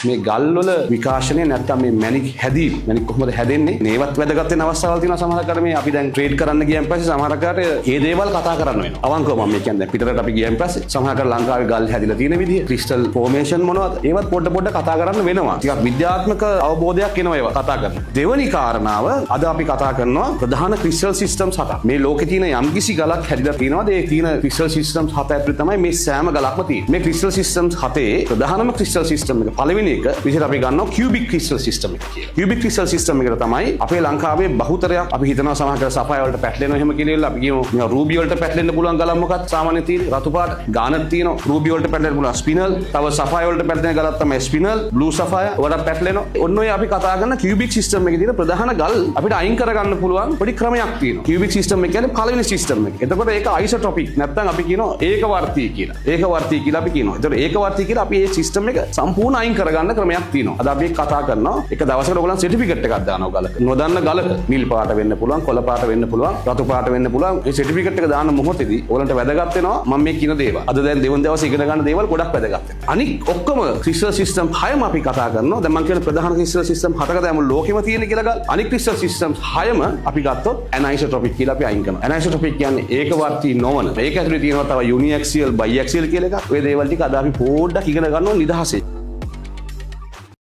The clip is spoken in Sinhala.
මේ ගල් වල විකාශනය නැත්නම් මේ මැණික් හැදීම මැණික් කොහොමද හැදෙන්නේ? මේවත් වැදගත් වෙන අවස්ථාවල් තියෙනවා සමහරකට මේ අපි දැන් ට්‍රේඩ් කරන්න ගියන් පස්සේ සමහරකට ඒ දේවල් කතා කරන්න වෙනවා. අවංකව මම කියන්නේ පිටරට අපි ගියන් පස්සේ සමහරකට ලංකාවේ ගල් හැදිලා තියෙන විදිහ, ක්‍රිස්ටල් ෆෝමේෂන් මොනවද? ඒවත් පොඩ කතා කරන්න වෙනවා. ටිකක් විද්‍යාත්මක අවබෝධයක් එනවා ඒවා කතා කරනවා. දෙවැනි කාරණාව අද අපි කතා කරනවා ප්‍රධාන ක්‍රිස්ටල් සිස්ටම්ස් 7ක්. මේ ලෝකේ තියෙන යම්කිසි ගලක් හැදිලා තියෙනවාද? ඒ තියෙන ක්‍රිස්ටල් සිස්ටම්ස් 7 ඇතුළේ තමයි මේ සෑම ගලක්ම තියෙන්නේ. මේ ක්‍රිස්ටල් සිස්ටම්ස් 7 ප්‍රධානම ක්‍රිස්ටල් සිස්ටම් එක පළවෙනි එක විදිහට අපි ගන්නවා කියුබික් ක්‍රිස්ටල් සිස්ටම් එක කියලා. කියුබික් ක්‍රිස්ටල් සිස්ටම් එකට තමයි අපේ ලංකාවේ බහුතරයක් අපි හිතනවා සමහරකට සෆයර් වලට පැටලෙනවා එහෙම කියලා අපි කියමු රූබි වලට පැටලෙන්න පුළුවන් ගලක් මොකක්ද සාමාන්‍ය තියෙන්නේ රතු පාට ගානක් තියෙනවා රූබි වලට පැටලෙන්න පුළුවන් ස්පිනල් තව සෆයර් වලට පැටලෙන ගලක් තමයි ස්පිනල් බ්ලූ සෆයර් වලට පැටලෙනවා ඔන්න ඔය අපි කතා කරන කියුබික් සිස්ටම් එකේ තියෙන ප්‍රධාන ගල් අපිට අයින් කරගන්න පුළුවන් පොඩි ක්‍රමයක් තියෙනවා කියුබික් සිස්ටම් එක කියන්නේ පළවෙනි සිස්ටම් එක. එතකොට ඒක අයිසොටොපික් නැත්නම් අපි කියනවා ඒකවර්තී කියලා. ඒකවර්තී කියලා අපි කියනවා. එතකොට ඒකවර්තී කියලා අපි මේ සිස්ටම් එක සම්පූර්ණ අයින් කරගන්න ක්‍රමයක් තියෙනවා. අද අපි කතා කරනවා එක දවසකට ඔයගොල්ලන් සර්ටිෆිකේට් එකක් දානවා ගලක. නොදන්න ගලක නිල් පාට වෙන්න පුළුවන්, කොළ පාට වෙන්න පුළුවන්, රතු පාට වෙන්න පුළුවන්. මේ සර්ටිෆිකේට් එක දාන මොහොතේදී ඔයගලන්ට වැදගත් වෙනවා මම මේ කියන දේවල්. අද දැන් දෙවන දවසේ ඉගෙන ගන්න දේවල් ගොඩක් වැදගත් වෙනවා. අනික ඔක්කොම ක්‍රිස්ටල් සිස්ටම් 6ම අපි කතා කරනවා. දැන් මම කියන ප්‍රධාන ක්‍රිස්ටල් සිස්ටම් 7ක දැන් ලෝකෙම තියෙන කියලා ගල්. අනික ක්‍රිස්ටල් සිස්ටම් 6ම අපි ගත්තොත් ඇනයිසොටොපික් කියලා අපි අයින් කරනවා. ඇනයිසොටොපික් කියන්නේ ඒකවර්තී නොවන. ඒක ඇතුලේ තියෙනවා තව යුනිඇක්සියල්, බයිඇක්සියල් කියලා එකක්. ඔය දේවල් ටික අද අපි පොඩ්ඩක් ඉගෙන ගන්න ඕන නිදහසේ.